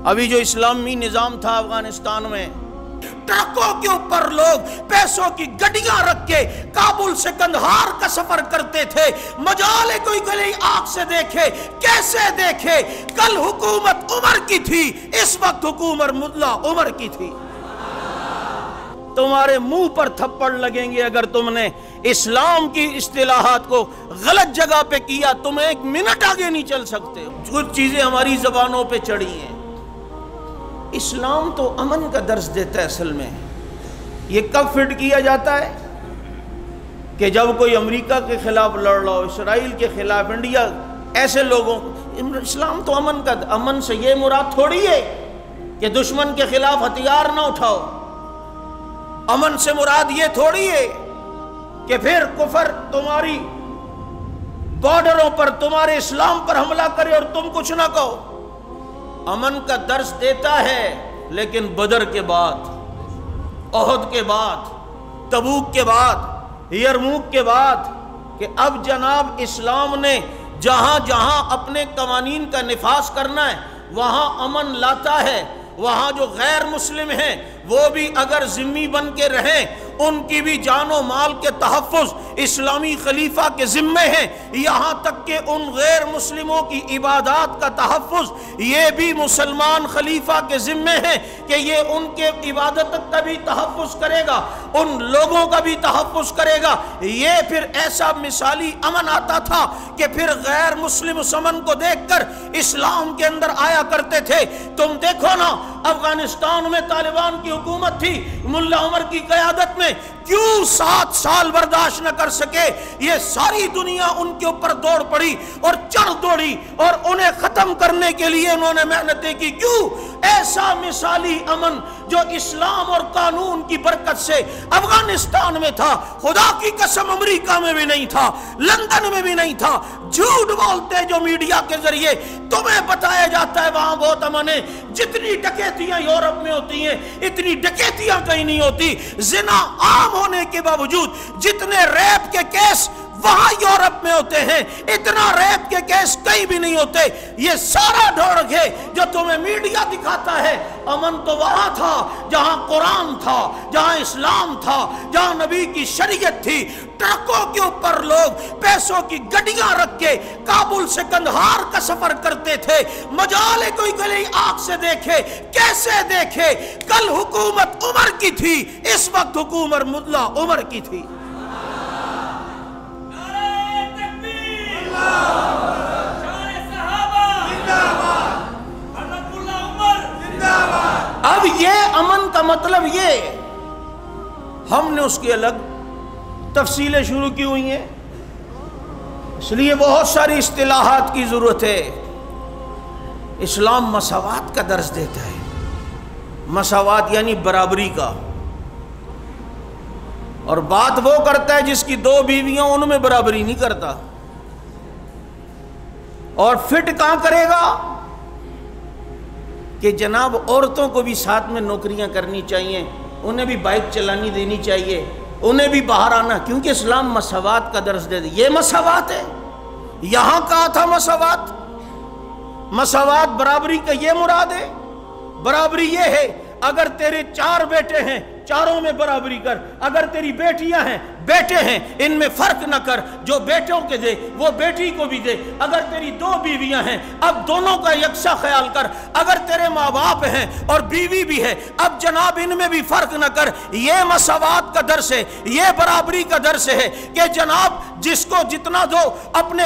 ابھی جو اسلامی نظام تھا افغانستان میں، ٹرکوں کے اوپر لوگ پیسوں کی گڈیاں رکھ کے کابل سے قندھار کا سفر کرتے تھے، مجال ہے کوئی گلی آنکھ سے دیکھے، کیسے دیکھے؟ کل حکومت عمر کی تھی، اس وقت حکومت ملا عمر کی تھی۔ تمہارے منہ پر تھپڑ لگیں گے اگر تم نے اسلام کی اصطلاحات کو غلط جگہ پہ کیا، تم ایک منٹ آگے نہیں چل سکتے۔ کچھ چیزیں ہماری زبانوں پہ چڑھی ہیں۔ اسلام تو امن کا درس دیتا ہے اصل میں۔ یہ کب فٹ کیا جاتا ہے کہ جب کوئی امریکہ کے خلاف لڑ رہا ہو، اسرائیل کے خلاف، انڈیا، ایسے لوگوں، اسلام تو امن سے یہ مراد تھوڑی ہے کہ دشمن کے خلاف ہتھیار نہ اٹھاؤ۔ امن سے مراد یہ تھوڑی ہے کہ پھر کفر تمہاری بارڈروں پر، تمہارے اسلام پر حملہ کرے اور تم کچھ نہ کہو۔ امن کا درس دیتا ہے، لیکن بدر کے بعد، احد کے بعد، تبوک کے بعد، یرموک کے بعد، کہ اب جناب اسلام نے جہاں جہاں اپنے قوانین کا نفاذ کرنا ہے وہاں امن لاتا ہے۔ وہاں جو غیر مسلم ہیں وہ بھی اگر ذمہ بن کے رہیں، ان کی بھی جان و مال کے تحفظ اسلامی خلیفہ کے ذمے ہیں، یہاں تک کہ ان غیر مسلموں کی عبادات کا تحفظ یہ بھی مسلمان خلیفہ کے ذمے ہیں کہ یہ ان کے عبادت کا بھی تحفظ کرے گا، ان لوگوں کا بھی تحفظ کرے گا۔ یہ پھر ایسا مثالی امن آتا تھا کہ پھر غیر مسلم اس امن کو دیکھ کر اسلام کے اندر آیا کرتے تھے۔ تم دیکھو نا، افغانستان میں طالبان کی حکومت تھی ملا عمر کی قیادت میں، کیوں 7 سال برداشت نہ کر سکے؟ یہ ساری دنیا ان کے اوپر دوڑ پڑی اور چڑھ دوڑی اور انہیں ختم کرنے کے لیے انہوں نے محنتیں کی۔ کیوں؟ ایسا مثالی امن جو اسلام اور قانون کی برکت سے افغانستان میں تھا، خدا کی قسم امریکہ میں بھی نہیں تھا، لندن میں بھی نہیں تھا۔ جھوٹ بولتے جو میڈیا کے ذریعے تمہیں بتایا جاتا ہے وہاں بہت امن ہے۔ جتنی ڈکیتیاں یورپ میں ہوتی ہیں اتنی ڈکیتیاں کہیں نہیں ہوتی۔ زنا عام ہونے کے باوجود جتنے ریپ کے کیس وہاں یورپ میں ہوتے ہیں اتنا ریپ کے کیس کہیں بھی نہیں ہوتے۔ یہ سارا ڈھونگ ہے جو تمہیں میڈیا دکھاتا ہے۔ امن تو وہاں تھا جہاں قرآن تھا، جہاں اسلام تھا، جہاں نبی کی شریعت تھی۔ ٹرکوں کے اوپر لوگ پیسوں کی گڈیاں رکھ کے کابل سے قندھار کا سفر کرتے تھے، مجال ہے کوئی گلی آنکھ سے دیکھے، کیسے دیکھے؟ کل حکومت عمر کی تھی، اس وقت حکومت ملا عمر کی تھی۔ اب یہ امن کا مطلب یہ، ہم نے اس کی الگ تفصیلیں شروع کی ہوئی ہیں، اس لیے بہت ساری اصطلاحات کی ضرورت ہے۔ اسلام مساوات کا درس دیتا ہے، مساوات یعنی برابری کا، اور بات وہ کرتا ہے جس کی 2 بیویاں ان میں برابری نہیں کرتا۔ اور فٹ کہاں کرے گا کہ جناب عورتوں کو بھی ساتھ میں نوکریاں کرنی چاہیے، انہیں بھی بائک چلانی دینی چاہیے، انہیں بھی باہر آنا، کیونکہ اسلام مساوات کا درس دے دے۔ یہ مساوات ہے، یہاں کہا تھا مساوات۔ مساوات برابری کا یہ مراد ہے۔ برابری یہ ہے اگر تیرے 4 بیٹے ہیں 4 میں برابری کر، اگر تیری بیٹیاں ہیں بیٹے ہیں ان میں فرق نہ کر، جو بیٹوں کے دے وہ بیٹی کو بھی دے، اگر تیری 2 بیویاں ہیں اب دونوں کا یکساں خیال کر، اگر تیرے ماں باپ ہیں اور بیوی بھی ہے اب جناب ان میں بھی فرق نہ کر۔ یہ مساوات کا درس ہے، یہ برابری کا درس ہے کہ جناب جس کو جتنا دو اپنے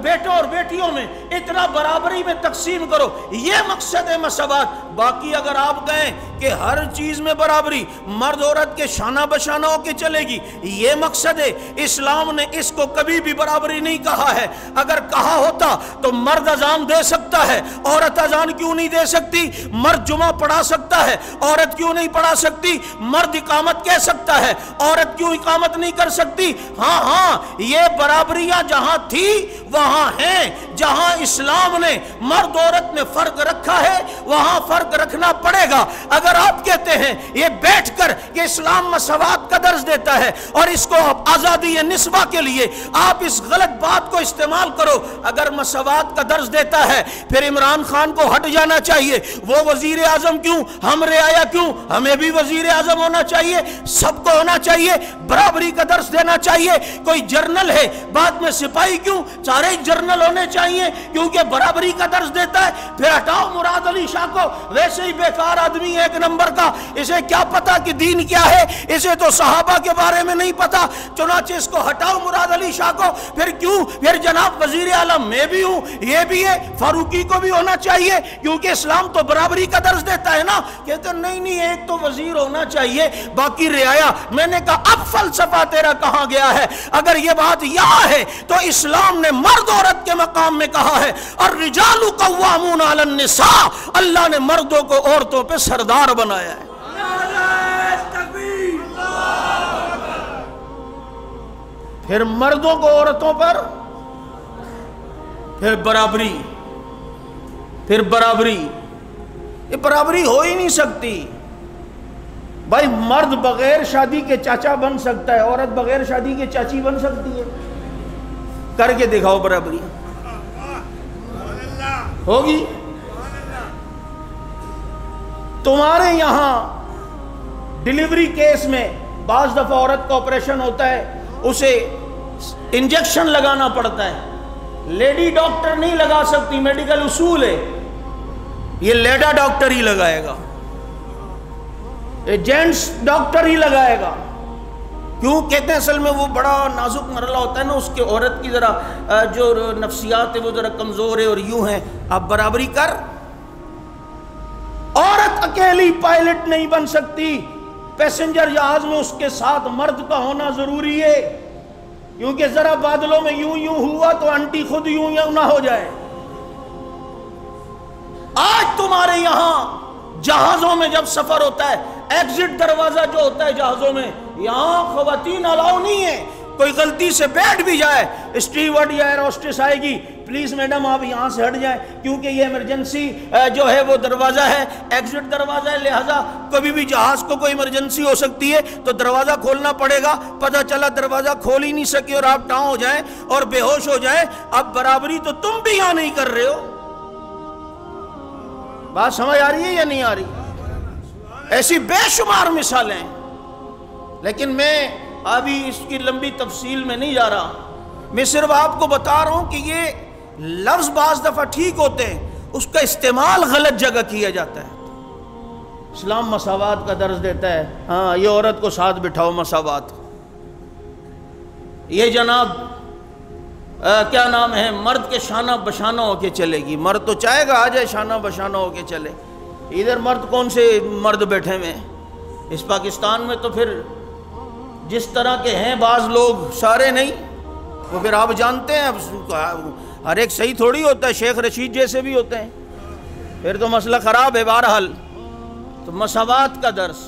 بیٹوں اور بیٹیوں میں اتنا برابری میں تقسیم کرو، یہ مقصد ہے مساوات۔ باقی اگر آپ کہیں کہ ہر چیز میں برابری، مرد عورت کے شانہ بشانہ ہو کے چلے گی، یہ مقصد ہے۔ اسلام نے اس کو کبھی بھی برابری نہیں کہا ہے۔ اگر کہا ہوتا تو مرد اذان دے سکتا ہے، عورت اذان کیوں نہیں دے سکتی؟ مرد جمعہ پڑھا سکتا ہے، عورت کیوں نہیں پڑھا سکتی؟ مرد اقامت کہہ سکتا ہے، عورت کیوں اقامت نہیں کر سکتی؟ ہاں یہ برابریاں جہاں تھی وہاں ہیں۔ جہاں اسلام نے مرد عورت میں فرق رکھا ہے وہاں فرق رکھنا پڑے گا۔ اگر آپ کہتے ہیں یہ بیٹھ کر کہ اسلام مساوات کا درس دیتا ہے اور اس کو آزادی نسبہ کے لیے آپ اس غلط بات کو استعمال کرو، اگر مساوات کا درس دیتا ہے پھر عمران خان کو ہٹ جانا چاہیے۔ وہ وزیر اعظم کیوں، ہم رعایا کیوں؟ ہمیں بھی وزیر اعظم ہونا چاہیے، سب کو ہونا چاہیے، برابری کا درس دینا چاہیے۔ کوئی جرنل ہے بعد میں سپاہی کیوں؟ سارے جرنل ہونے چاہیے کیونکہ برابری کا درس دیتا ہے۔ پھر ہٹاؤ مراد علی شاہ کو، ویسے ہی بیکار آدمی ایک نمبر کا، اسے کیا پتا کہ دین کیا ہے، اسے تو صحابہ کے بارے میں نہیں پتا، چنانچہ اس کو ہٹاؤ مراد علی شاہ کو۔ پھر کیوں؟ پھر جناب وزیر اعلیٰ میں بھی ہوں، یہ بھی ہے، فاروقی کو بھی ہونا چاہیے کیونکہ اسلام تو برابری کا درس دیتا ہے نا۔ کہتے نہیں نہیں، ایک تو وزیر ہونا چاہیے باقی رعایا۔ میں نے کہا اب فلسفہ تیرا کہاں گیا ہے؟ اگر یہ بات یہاں ہے تو اسلام نے مرد عورت کے مقام میں کہا ہے، الرجال قوامون علی النساء، اللہ نے مردوں کو عورتوں پہ سردار بنایا ہے۔ پھر مردوں کو عورتوں پر، پھر برابری، پھر برابری۔ یہ برابری ہو ہی نہیں سکتی بھائی۔ مرد بغیر شادی کے چاچا بن سکتا ہے، عورت بغیر شادی کے چاچی بن سکتی ہے؟ کر کے دکھاؤ برابری، ہوگی؟ تمہارے یہاں ڈیلیوری کیس میں بعض دفعہ عورت کا آپریشن ہوتا ہے، اسے انجیکشن لگانا پڑتا ہے، لیڈی ڈاکٹر نہیں لگا سکتی، میڈیکل اصول ہے، یہ لیڈا ڈاکٹر ہی لگائے گا، یہ جینٹس ڈاکٹر ہی لگائے گا۔ کیوں کہتے ہیں؟ اصل میں وہ بڑا نازک مرحلہ ہوتا ہے نا، اس کے عورت کی ذرا جو نفسیات ہے وہ ذرا کمزور ہے اور یوں ہے، آپ برابری کر۔ عورت اکیلی پائلٹ نہیں بن سکتی، پیسنجر جہاز میں اس کے ساتھ مرد کا ہونا ضروری ہے، کیونکہ ذرا بادلوں میں یوں یوں ہوا تو انٹی خود یوں یوں نہ ہو جائے۔ آج تمہارے یہاں جہازوں میں جب سفر ہوتا ہے، ایگزٹ دروازہ جو ہوتا ہے جہازوں میں، یہاں خواتین الاؤ نہیں ہے۔ کوئی غلطی سے بیٹھ بھی جائے، اسٹیورڈ یا ایئر ہوسٹس آئے گی، پلیز میڈم آپ یہاں سے ہٹ جائیں کیونکہ یہ ایمرجنسی جو ہے وہ دروازہ ہے، ایگزٹ دروازہ ہے، لہٰذا کبھی بھی جہاز کو کوئی ایمرجنسی ہو سکتی ہے تو دروازہ کھولنا پڑے گا۔ پتہ چلا دروازہ کھول ہی نہیں سکے اور آپ ٹاؤں ہو جائیں اور بے ہوش ہو جائیں۔ اب برابری تو تم بھی یہاں نہیں کر رہے ہو۔ بات سمجھ آ رہی ہے یا نہیں آ رہی؟ ایسی بے شمار مثالیں، لیکن میں ابھی اس کی لمبی تفصیل میں نہیں جا رہا، میں صرف آپ کو بتا رہا ہوں کہ یہ لفظ بعض دفعہ ٹھیک ہوتے ہیں، اس کا استعمال غلط جگہ کیا جاتا ہے۔ اسلام مساوات کا درس دیتا ہے، ہاں یہ عورت کو ساتھ بٹھاؤ، مساوات۔ یہ جناب کیا نام ہے، مرد کے شانہ بشانہ ہو کے چلے گی، مرد تو چاہے گا آ جائے شانہ بشانہ ہو کے چلے، ادھر مرد کون سے مرد بیٹھے ہوئے ہیں اس پاکستان میں؟ تو پھر جس طرح کے ہیں بعض لوگ، سارے نہیں، وہ پھر آپ جانتے ہیں ہر ایک صحیح تھوڑی ہوتا ہے، شیخ رشید جیسے بھی ہوتے ہیں، پھر تو مسئلہ خراب ہے۔ بہرحال تو مساوات کا درس،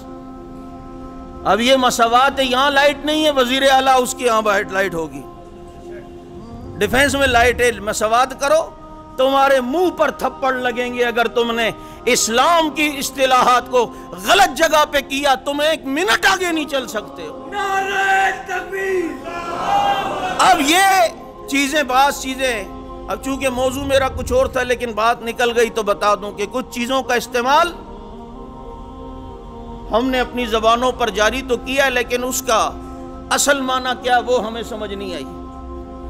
اب یہ مساوات ہے، یہاں لائٹ نہیں ہے، وزیر اعلیٰ اس کی یہاں لائٹ ہوگی، ڈیفنس میں لائٹ ہے، مساوات کرو، تمہارے منہ پر تھپڑ لگیں گے اگر تم نے اسلام کی اصطلاحات کو غلط جگہ پہ کیا، تم ایک منٹ آگے نہیں چل سکتے ہو۔ نعرہ تکبیر! اب یہ چیزیں، بعض چیزیں، اب چونکہ موضوع میرا کچھ اور تھا لیکن بات نکل گئی تو بتا دوں کہ کچھ چیزوں کا استعمال ہم نے اپنی زبانوں پر جاری تو کیا لیکن اس کا اصل معنی کیا وہ ہمیں سمجھ نہیں آئی۔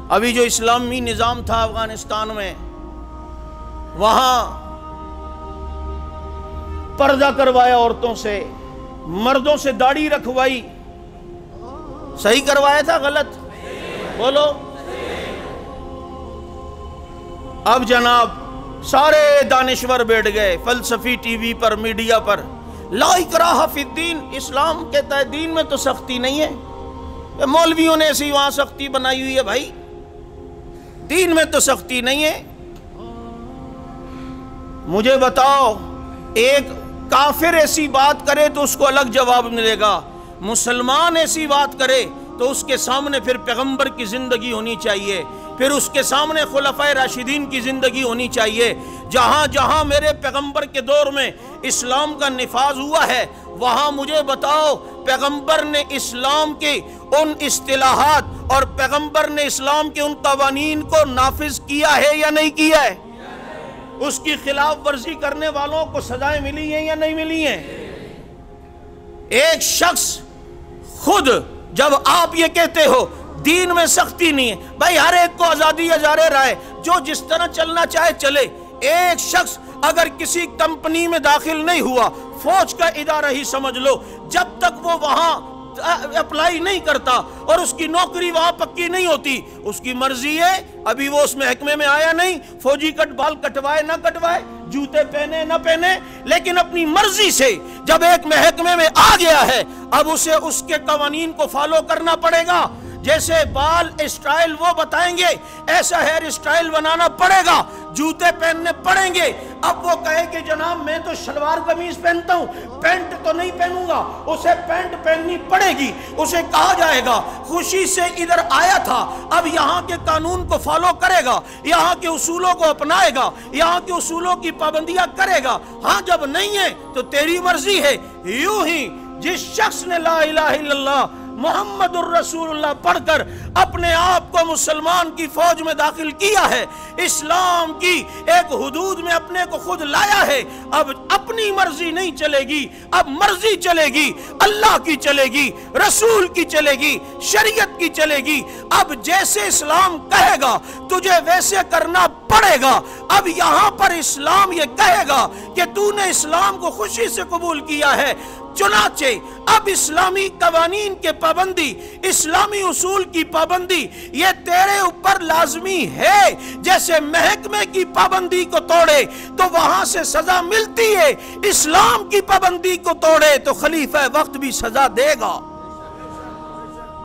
ابھی جو اسلامی نظام تھا افغانستان میں، وہاں پردہ کروایا عورتوں سے، مردوں سے داڑھی رکھوائی، صحیح کروایا تھا غلط؟ بولو۔ اب جناب سارے دانشور بیٹھ گئے فلسفی، ٹی وی پر، میڈیا پر، لا اکراہ فی الدین، اسلام کہتا ہے دین میں تو سختی نہیں ہے، مولویوں نے ایسی وہاں سختی بنائی ہوئی ہے، بھائی دین میں تو سختی نہیں ہے۔ مجھے بتاؤ، ایک کافر ایسی بات کرے تو اس کو الگ جواب ملے گا، مسلمان ایسی بات کرے تو تو اس کے سامنے پھر پیغمبر کی زندگی ہونی چاہیے، پھر اس کے سامنے خلفائے راشدین کی زندگی ہونی چاہیے۔ جہاں جہاں میرے پیغمبر کے دور میں اسلام کا نفاذ ہوا ہے، وہاں مجھے بتاؤ پیغمبر نے اسلام کی ان اصطلاحات اور پیغمبر نے اسلام کے ان قوانین کو نافذ کیا ہے یا نہیں کیا ہے؟ اس کی خلاف ورزی کرنے والوں کو سزائیں ملی ہیں یا نہیں ملی ہیں؟ ایک شخص خود، جب آپ یہ کہتے ہو دین میں سختی نہیں ہے، بھائی ہر ایک کو آزادی اظہار رائے، جو جس طرح چلنا چاہے چلے۔ ایک شخص اگر کسی کمپنی میں داخل نہیں ہوا، فوج کا ادارہ ہی سمجھ لو، جب تک وہ وہاں اپلائی نہیں کرتا اور اس کی نوکری وہاں پکی نہیں ہوتی، اس کی مرضی ہے۔ ابھی وہ اس محکمے میں آیا نہیں، فوجی کٹ بال کٹوائے نہ کٹوائے، جوتے پہنے نہ پہنے، لیکن اپنی مرضی سے جب ایک محکمے میں آ گیا ہے، اب اسے اس کے قوانین کو فالو کرنا پڑے گا۔ جیسے بال اسٹائل وہ بتائیں گے، ایسا ہیئر اسٹائل بنانا پڑے گا، جوتے پہننے پڑیں گے۔ اب وہ کہے کہ جناب میں تو شلوار قمیض پہنتا ہوں، پینٹ تو نہیں پہنوں گا، اسے پینٹ پہننی پڑے گی۔ اسے کہا جائے گا خوشی سے ادھر آیا تھا، اب یہاں کے قانون کو فالو کرے گا، یہاں کے اصولوں کو اپنائے گا، یہاں کے اصولوں کی پابندیاں کرے گا۔ ہاں جب نہیں ہے تو تیری مرضی ہے۔ یوں ہی جس شخص نے لا الہ الا اللہ محمد الرسول اللہ پڑھ کر اپنے آپ کو مسلمان کی فوج میں داخل کیا ہے، اسلام کی ایک حدود میں اپنے کو خود لایا ہے، اب اپنی مرضی نہیں چلے گی، اب مرضی چلے گی، اللہ کی چلے گی، رسول کی چلے گی، شریعت کی چلے گی۔ اب جیسے اسلام کہے گا تجھے ویسے کرنا پڑے گا۔ اب یہاں پر اسلام یہ کہے گا کہ تو نے اسلام کو خوشی سے قبول کیا ہے، چنانچہ اب اسلامی قوانین کے پابندی، اسلامی اصول کی پابندی یہ تیرے اوپر لازمی ہے۔ جیسے محکمے کی پابندی کو توڑے تو وہاں سے سزا ملتی ہے، اسلام کی پابندی کو توڑے تو خلیفہ وقت بھی سزا دے گا۔